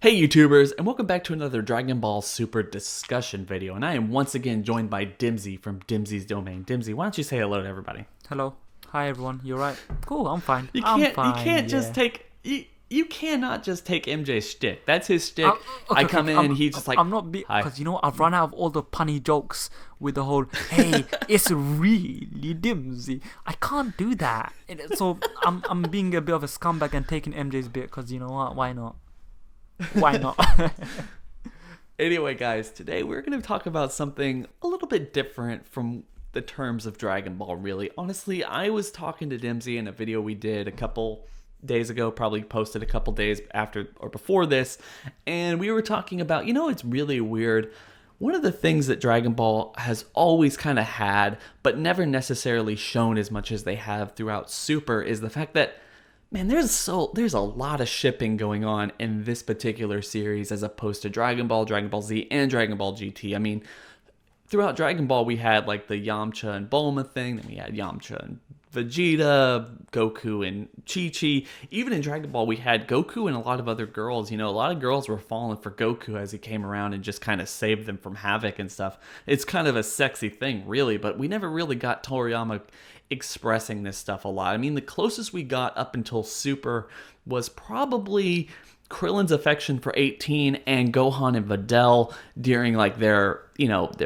Hey YouTubers, and welcome back to another Dragon Ball Super discussion video, and I am once again joined by Dimsy from Dimsy's Domain. Dimsy, why don't you say hello to everybody? Hello. Hi everyone. You're right. Cool, I'm fine. You I'm can't, you fine, can't yeah. just take, you cannot just take MJ's shtick. That's his shtick. Okay, I come in, he's just like, I'm not hi. because I've run out of all the punny jokes with the whole hey, it's really dimsy. I can't do that. So I'm being a bit of a scumbag and taking MJ's bit because you know what? Why not? Why not? Anyway, guys, today we're going to talk about something a little bit different from the terms of Dragon Ball, really. Honestly, I was talking to Dimsy in a video we did a couple days ago, probably posted a couple days after or before this, and we were talking about, it's really weird. One of the things that Dragon Ball has always kind of had, but never necessarily shown as much as they have throughout Super, is the fact that man, there's a lot of shipping going on in this particular series as opposed to Dragon Ball, Dragon Ball Z, and Dragon Ball GT. I mean, throughout Dragon Ball, we had like the Yamcha and Bulma thing, then we had Yamcha and Vegeta, Goku and ChiChi. Even in Dragon Ball, we had Goku and a lot of other girls. A lot of girls were falling for Goku as he came around and just kind of saved them from havoc and stuff. It's kind of a sexy thing, really, but we never really got Toriyama expressing this stuff a lot. I mean, the closest we got up until Super was probably Krillin's affection for 18 and Gohan and Videl during like their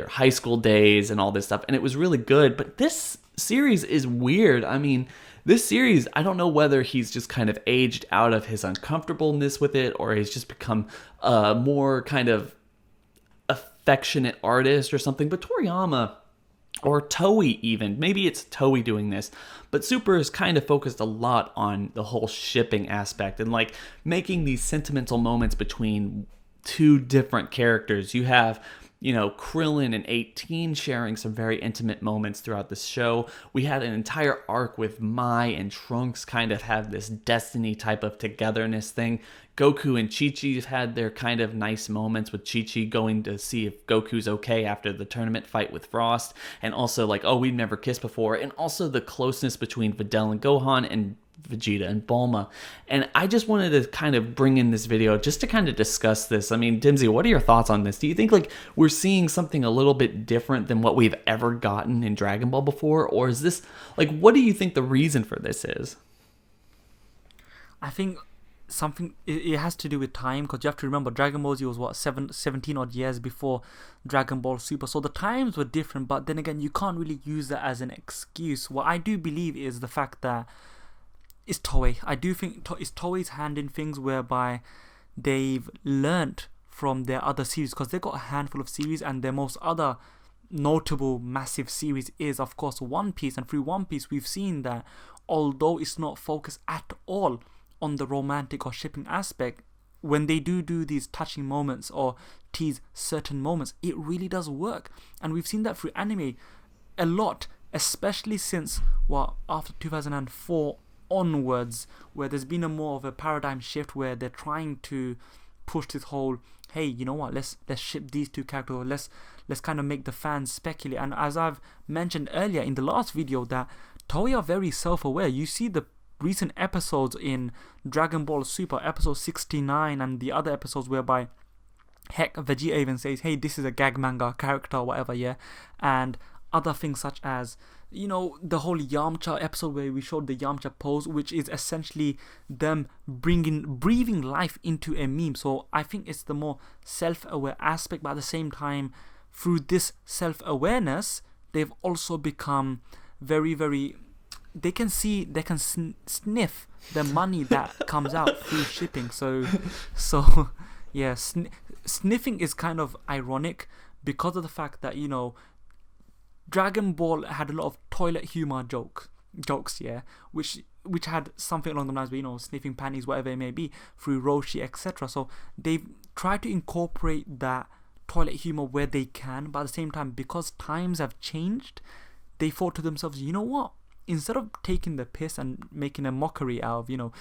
high school days and all this stuff. And it was really good, but this series is weird. I mean, this series, I don't know whether he's just kind of aged out of his uncomfortableness with it or he's just become a more kind of affectionate artist or something, but Toriyama or Toei even, maybe it's Toei doing this, but Super is kind of focused a lot on the whole shipping aspect and like making these sentimental moments between two different characters. You have Krillin and 18 sharing some very intimate moments throughout the show. We had an entire arc with Mai and Trunks kind of have this destiny type of togetherness thing. Goku and ChiChi have had their kind of nice moments with ChiChi going to see if Goku's okay after the tournament fight with Frost. And also like, oh, we've never kissed before. And also the closeness between Videl and Gohan and Vegeta and Bulma. And I just wanted to kind of bring in this video just to kind of discuss this. I mean, Dimsy, what are your thoughts on this? Do you think like we're seeing something a little bit different than what we've ever gotten in Dragon Ball before? Or is this like, what do you think the reason for this is? I think it has to do with time because you have to remember Dragon Ball Z was what 17 odd years before Dragon Ball Super, so the times were different. But then again, you can't really use that as an excuse. What I do believe is the fact that it's Toei. I do think it's Toei's hand in things whereby they've learnt from their other series because they've got a handful of series, and their most other notable massive series is of course One Piece. And through One Piece we've seen that although it's not focused at all on the romantic or shipping aspect, when they do these touching moments or tease certain moments, it really does work. And we've seen that through anime a lot, especially since after 2004 onwards, where there's been a more of a paradigm shift where they're trying to push this whole, hey, you know what, let's ship these two characters, let's kind of make the fans speculate. And as I've mentioned earlier in the last video, that Toei are very self-aware. You see the recent episodes in Dragon Ball Super, episode 69 and the other episodes whereby heck Vegeta even says, hey, this is a gag manga character or whatever, yeah. And other things such as the whole Yamcha episode where we showed the Yamcha pose, which is essentially them breathing life into a meme. So I think it's the more self-aware aspect, but at the same time, through this self-awareness, they've also become very, very, they can sniff the money that comes out through shipping. So yeah, sniffing is kind of ironic because of the fact that Dragon Ball had a lot of toilet humor jokes, yeah, which had something along the lines of sniffing panties, whatever it may be, through Roshi, etc. So they've tried to incorporate that toilet humor where they can, but at the same time, because times have changed, they thought to themselves, you know what? Instead of taking the piss and making a mockery out of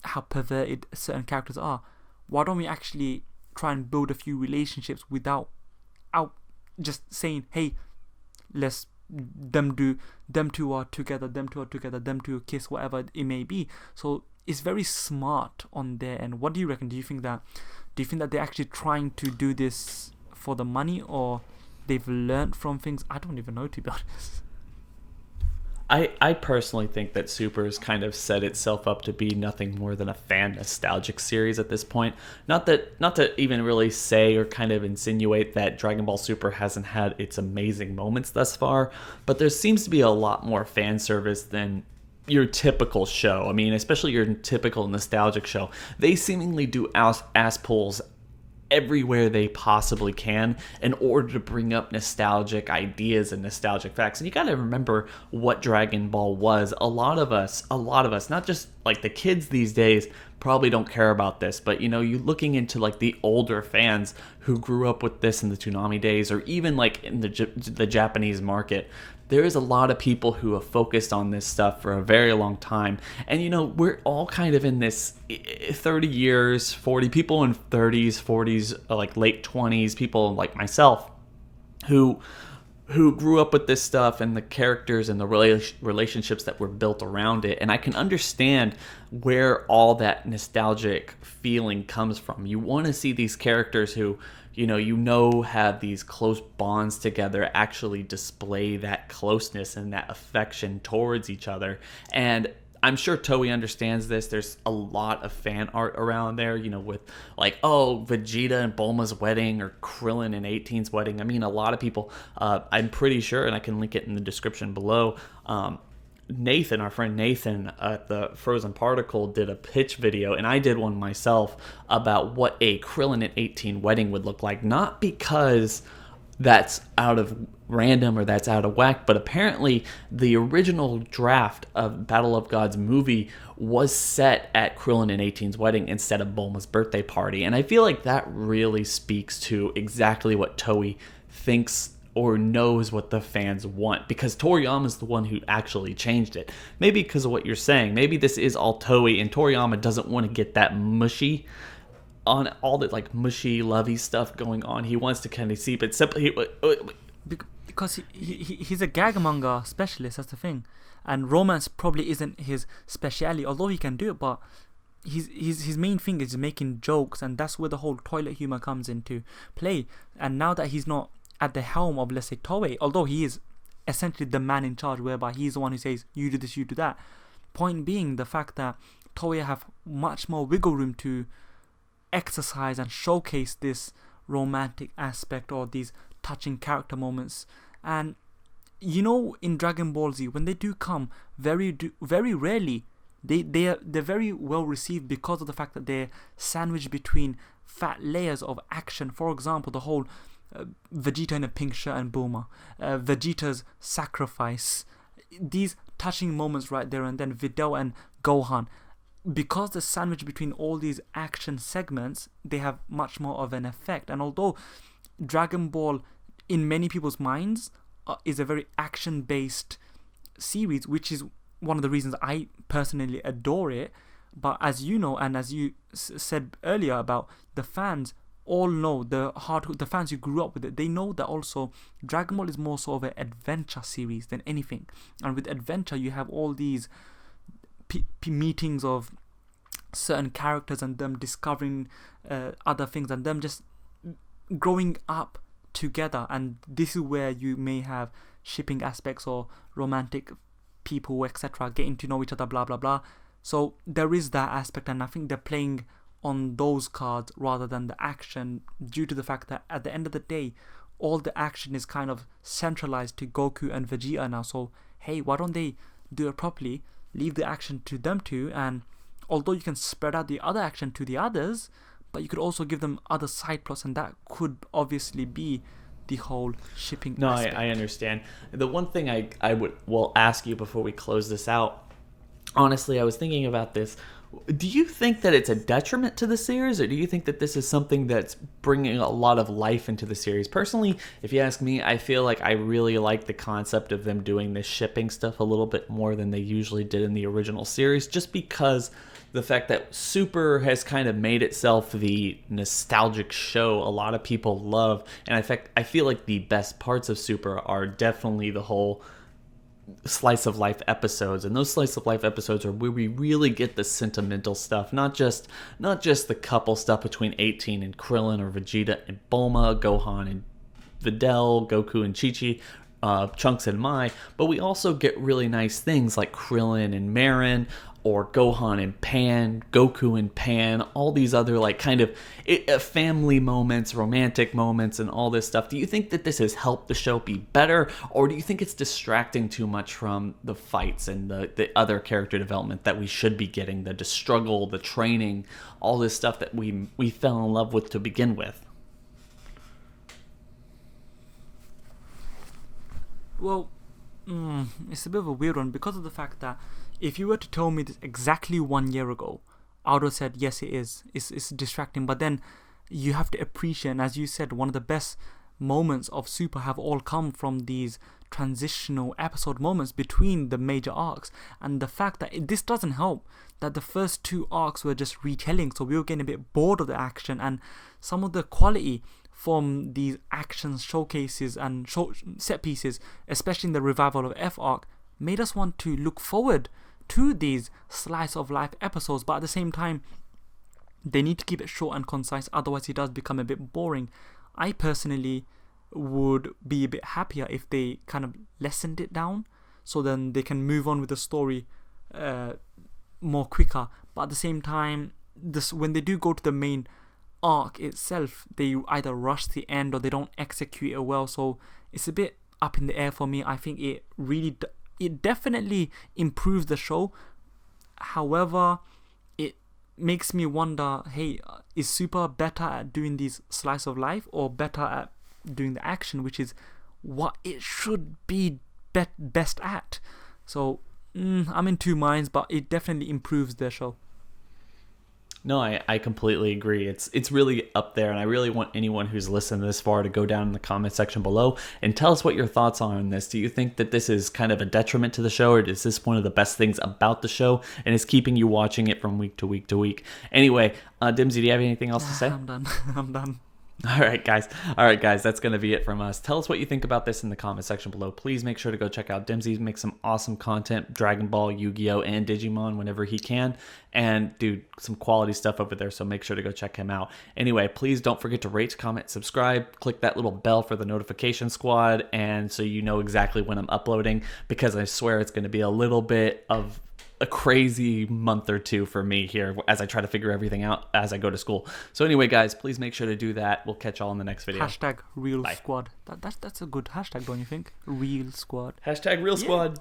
how perverted certain characters are, why don't we actually try and build a few relationships without just saying, hey, let's them two are together, them two kiss, whatever it may be. So it's very smart on their end. What do you reckon? Do you think that they're actually trying to do this for the money, or they've learned from things? I don't even know, to be honest. I personally think that Super has kind of set itself up to be nothing more than a fan nostalgic series at this point. Not to even really say or kind of insinuate that Dragon Ball Super hasn't had its amazing moments thus far, but there seems to be a lot more fan service than your typical show. I mean, especially your typical nostalgic show. They seemingly do ass pulls everywhere they possibly can in order to bring up nostalgic ideas and nostalgic facts. And you got to remember what Dragon Ball was. A lot of us, not just like the kids these days, probably don't care about this, but you looking into like the older fans who grew up with this in the Toonami days, or even like in the Japanese market, there is a lot of people who have focused on this stuff for a very long time. And we're all kind of in this 30 years, 40 people in 30s, 40s, like late 20s, people like myself who grew up with this stuff and the characters and the relationships that were built around it. And I can understand where all that nostalgic feeling comes from. You want to see these characters who have these close bonds together actually display that closeness and that affection towards each other. And I'm sure Toei understands this. There's a lot of fan art around there, with like, Vegeta and Bulma's wedding, or Krillin and 18's wedding. I mean, a lot of people, I'm pretty sure, and I can link it in the description below, Nathan, our friend Nathan at the Frozen Particle, did a pitch video, and I did one myself about what a Krillin and 18 wedding would look like. Not because that's out of random or that's out of whack, but apparently the original draft of Battle of Gods movie was set at Krillin and 18's wedding instead of Bulma's birthday party. And I feel like that really speaks to exactly what Toei thinks or knows what the fans want, because Toriyama's the one who actually changed it. Maybe because of what you're saying. Maybe this is all Toei, and Toriyama doesn't want to get that mushy on all the like mushy, lovey stuff going on. He wants to kind of see, but simply because he's a gag manga specialist. That's the thing, and romance probably isn't his speciality. Although he can do it, but his main thing is making jokes, and that's where the whole toilet humor comes into play. And now that he's not at the helm of, let's say, Toei, although he is essentially the man in charge, whereby he's the one who says, you do this, you do that. Point being, the fact that Toei have much more wiggle room to exercise and showcase this romantic aspect or these touching character moments. And in Dragon Ball Z, when they do come, very rarely, they're very well received because of the fact that they're sandwiched between fat layers of action. For example, the whole Vegeta in a pink shirt and Bulma, Vegeta's sacrifice, these touching moments right there, and then Videl and Gohan. Because they're sandwiched between all these action segments, they have much more of an effect. And although Dragon Ball, in many people's minds, is a very action-based series, which is one of the reasons I personally adore it, but as you know, and as you said earlier about the fans, all know, the fans who grew up with it, they know that also Dragon Ball is more sort of an adventure series than anything. And with adventure, you have all these meetings of certain characters and them discovering other things and them just growing up together. And this is where you may have shipping aspects or romantic people, etc., getting to know each other, blah blah blah. So there is that aspect, and I think they're playing on those cards rather than the action, due to the fact that at the end of the day, all the action is kind of centralized to Goku and Vegeta now. So hey, why don't they do it properly, leave the action to them two, and although you can spread out the other action to the others, but you could also give them other side plots, and that could obviously be the whole shipping aspect. I understand. The one thing I will ask you before we close this out, honestly, I was thinking about this. Do you think that it's a detriment to the series, or do you think that this is something that's bringing a lot of life into the series? Personally, if you ask me, I feel like I really like the concept of them doing this shipping stuff a little bit more than they usually did in the original series, just because the fact that Super has kind of made itself the nostalgic show a lot of people love. And in fact, I feel like the best parts of Super are definitely the whole slice of life episodes, and those slice of life episodes are where we really get the sentimental stuff, not just the couple stuff between 18 and Krillin, or Vegeta and Bulma, Gohan and Videl, Goku and ChiChi, Chunks and Mai, but we also get really nice things like Krillin and Marin, or Gohan and Pan, Goku and Pan, all these other like kind of family moments, romantic moments, and all this stuff. Do you think that this has helped the show be better, or do you think it's distracting too much from the fights and the other character development that we should be getting, the struggle, the training, all this stuff that we fell in love with to begin with? Well, it's a bit of a weird one because of the fact that if you were to tell me this exactly 1 year ago, I would have said, yes, it is. It's distracting. But then you have to appreciate, and as you said, one of the best moments of Super have all come from these transitional episode moments between the major arcs. And the fact that this doesn't help, that the first 2 arcs were just retelling, so we were getting a bit bored of the action, and some of the quality from these action showcases and set pieces, especially in the revival of F arc, made us want to look forward to these slice of life episodes. But at the same time, they need to keep it short and concise, otherwise it does become a bit boring. I personally would be a bit happier if they kind of lessened it down, so then they can move on with the story more quicker. But at the same time, when they do go to the main arc itself, they either rush the end or they don't execute it well, so it's a bit up in the air for me. I think it definitely improves the show. However, it makes me wonder, hey, is Super better at doing these slice of life or better at doing the action, which is what it should be best at? So I'm in two minds, but it definitely improves the show. No, I completely agree. It's really up there, and I really want anyone who's listened this far to go down in the comment section below and tell us what your thoughts are on this. Do you think that this is kind of a detriment to the show, or is this one of the best things about the show and is keeping you watching it from week to week to week? Anyway, Dimsy, do you have anything else to say? I'm done. All right, guys, that's going to be it from us. Tell us what you think about this in the comment section below. Please make sure to go check out Dimsy. Make some awesome content, Dragon Ball, Yu-Gi-Oh, and Digimon whenever he can, and do some quality stuff over there, so make sure to go check him out. Anyway, please don't forget to rate, comment, subscribe, click that little bell for the notification squad, and so you know exactly when I'm uploading, because I swear it's going to be a little bit of a crazy month or two for me here as I try to figure everything out as I go to school. So anyway, guys, please make sure to do that. We'll catch y'all in the next video. Hashtag Real Squad. That's a good hashtag, don't you think? Real Squad. Hashtag Real Squad.